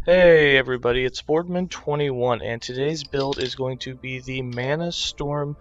Hey everybody, it's Boardman21 and today's build is going to be the Mana Storm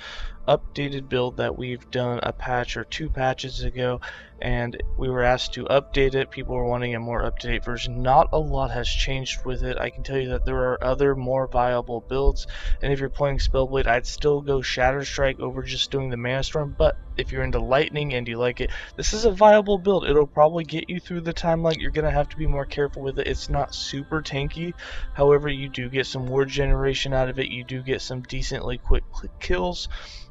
updated build that we've done a patch or two patches ago, and we were asked to update it. People were wanting a more up-to-date version. Not a lot has changed with it. I can tell you that there are other more viable builds, and if you're playing SpellBlade, I'd still go Shatter Strike over just doing the Mana Storm, but if you're into lightning and you like it, this is a viable build. It'll probably get you through the timeline. You're going to have to be more careful with it. It's not super tanky. However, you do get some ward generation out of it. You do get some decently quick kills.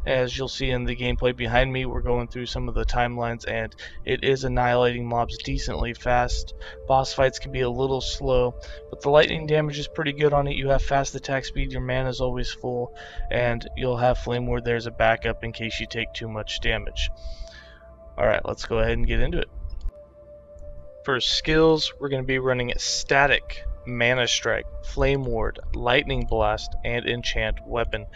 As you'll see in the gameplay behind me, we're going through some of the timelines, and it is annihilating mobs decently fast. Boss fights can be a little slow, but the lightning damage is pretty good on it. You have fast attack speed, your mana is always full, and you'll have Flame Ward there as a backup in case you take too much damage. Alright, let's go ahead and get into it. For skills, we're going to be running Static, Mana Strike, Flame Ward, Lightning Blast, and Enchant Weapon.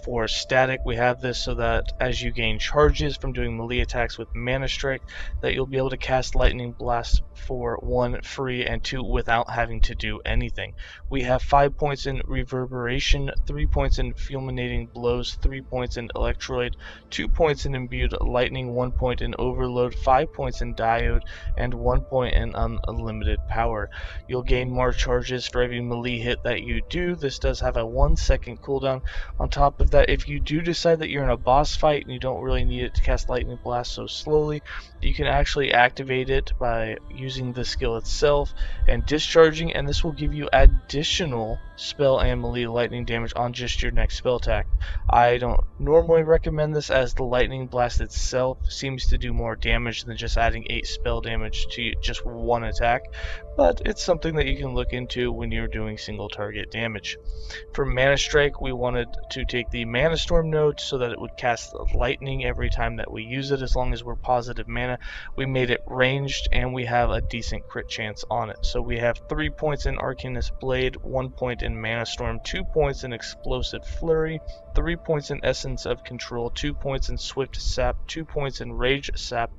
For static, we have this so that as you gain charges from doing melee attacks with Mana Strike, that you'll be able to cast Lightning Blast for 1 free and 2 without having to do anything. We have 5 points in Reverberation, 3 points in Fulminating Blows, 3 points in Electroid, 2 points in Imbued Lightning, 1 point in Overload, 5 points in Diode, and 1 point in Unlimited Power. You'll gain more charges for every melee hit that you do. This does have a 1-second cooldown. On top of that, if you do decide that you're in a boss fight and you don't really need it to cast Lightning Blast so slowly, you can actually activate it by using the skill itself and discharging, and this will give you additional spell and melee lightning damage on just your next spell attack. I don't normally recommend this, as the Lightning Blast itself seems to do more damage than just adding 8 spell damage to just one attack, but it's something that you can look into when you're doing single target damage. For Mana Strike, we wanted to take the Mana Storm node so that it would cast lightning every time that we use it, as long as we're positive mana. We made it ranged, and we have a decent crit chance on it. So we have 3 points in Arcanist Blade, 1 point in Mana Storm, 2 points in Explosive Flurry, 3 points in Essence of Control, 2 points in Swift Sap, 2 points in Rage Sap,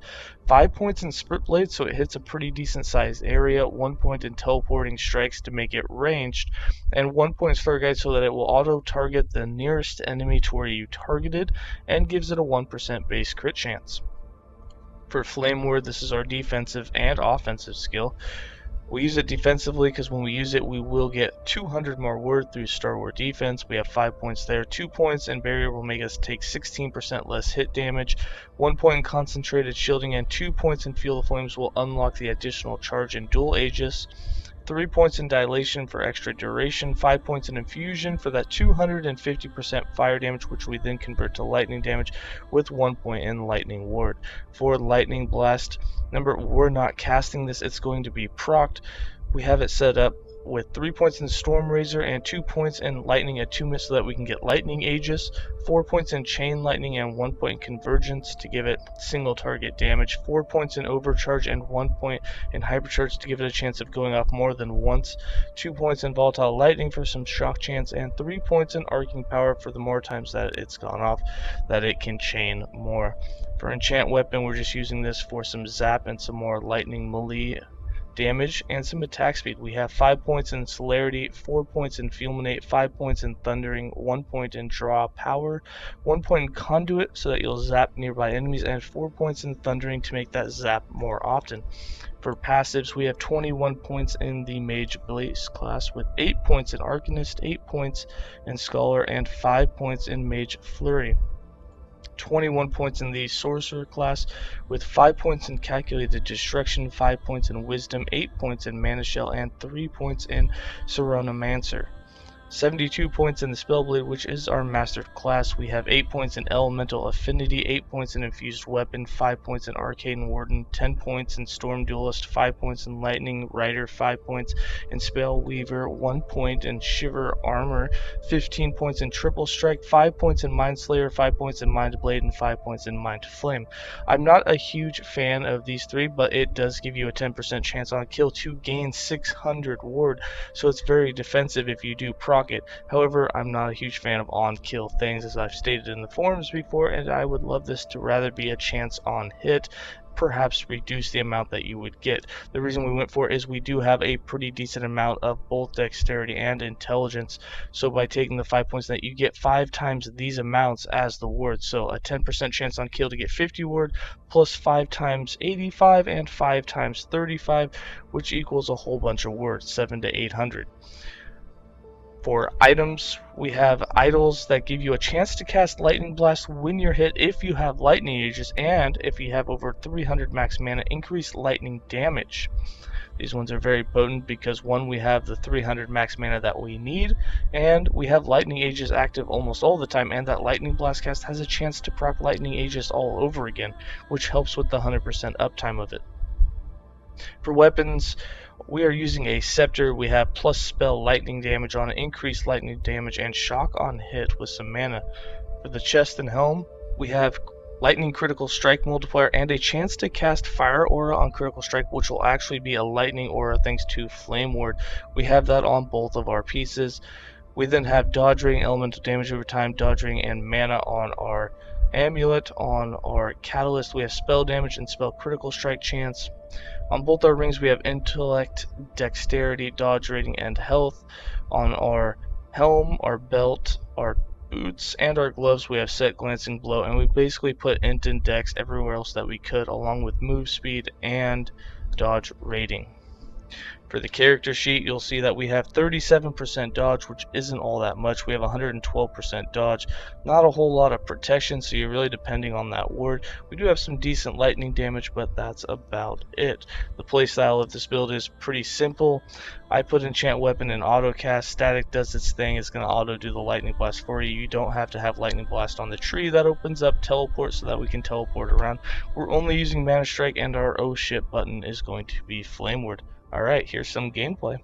5 points in SpellBlade, so it hits a pretty decent sized area, 1 point in Teleporting Strikes to make it ranged, and 1 point Flare Guide so that it will auto target the nearest enemy to where you targeted, and gives it a 1% base crit chance. For Flame Ward, this is our defensive and offensive skill. We use it defensively because when we use it, we will get 200 more ward through Star Wars defense. We have 5 points there. 2 points in barrier will make us take 16% less hit damage. 1 point in concentrated shielding, and 2 points in Fuel the Flames will unlock the additional charge in Dual Aegis. 3 points in dilation for extra duration, 5 points in infusion for that 250% fire damage, which we then convert to lightning damage, with 1 point in lightning ward. For lightning blast, remember, we're not casting this, it's going to be procced. We have it set up with 3 points in Storm Razor and 2 points in Lightning Attunement so that we can get Lightning Aegis, 4 points in Chain Lightning and 1 point in Convergence to give it single target damage, 4 points in Overcharge and 1 point in Hypercharge to give it a chance of going off more than once, 2 points in Volatile Lightning for some shock chance, and 3 points in Arcing Power for the more times that it's gone off, that it can chain more. For Enchant Weapon, we're just using this for some zap and some more lightning melee damage and some attack speed. We have 5 points in Celerity, 4 points in Fulminate, 5 points in Thundering, 1 point in Draw Power, 1 point in Conduit so that you'll zap nearby enemies, and 4 points in Thundering to make that zap more often. For passives, we have 21 points in the Mage base class, with 8 points in Arcanist, 8 points in Scholar, and 5 points in Mage Flurry. 21 points in the Sorcerer class, with 5 points in Calculated Destruction, 5 points in Wisdom, 8 points in Mana Shell, and 3 points in Seronomancer. 72 points in the SpellBlade, which is our master class. We have 8 points in Elemental Affinity, 8 points in Infused Weapon, 5 points in Arcane Warden, 10 points in Storm Duelist, 5 points in Lightning Rider, 5 points in Spell Weaver, 1 point in Shiver Armor, 15 points in Triple Strike, 5 points in Mind Slayer, 5 points in Mind Blade, and 5 points in Mind Flame. I'm not a huge fan of these three, but it does give you a 10% chance on a kill to gain 600 ward, so it's very defensive if you do proc it. However, I'm not a huge fan of on-kill things, as I've stated in the forums before, and I would love this to rather be a chance on hit. perhaps reduce the amount that you would get. The reason we went for it is we do have a pretty decent amount of both dexterity and intelligence, so by taking the 5 points that you get 5 times these amounts as the ward, so a 10% chance on kill to get 50 ward, plus 5 times 85 and 5 times 35, which equals a whole bunch of words, 7 to 800. For items, we have idols that give you a chance to cast Lightning Blast when you're hit if you have Lightning Aegis, and if you have over 300 max mana, increase lightning damage. These ones are very potent because, one, we have the 300 max mana that we need, and we have Lightning Aegis active almost all the time, and that Lightning Blast cast has a chance to proc Lightning Aegis all over again, which helps with the 100% uptime of it. For weapons, we are using a scepter. We have plus spell lightning damage on it, increased lightning damage, and shock on hit with some mana. For the chest and helm, we have lightning critical strike multiplier and a chance to cast fire aura on critical strike, which will actually be a lightning aura thanks to flame ward. We have that on both of our pieces. We then have dodge rating, elemental damage over time, dodge rating, and mana on our amulet. On our catalyst, we have spell damage and spell critical strike chance. On both our rings, we have intellect, dexterity, dodge rating, and health. On our helm, our belt, our boots, and our gloves, we have set, glancing blow, and we basically put int and dex everywhere else that we could, along with move speed and dodge rating. For the character sheet, you'll see that we have 37% dodge, which isn't all that much. We have 112% dodge, not a whole lot of protection, so you're really depending on that ward. We do have some decent lightning damage, but that's about it. The playstyle of this build is pretty simple. I put Enchant Weapon in auto cast. Static does its thing. It's going to auto do the Lightning Blast for you. You don't have to have Lightning Blast on the tree. That opens up teleport so that we can teleport around. We're only using Mana Strike, and our oh shit button is going to be Flame Ward. Alright, here's some gameplay.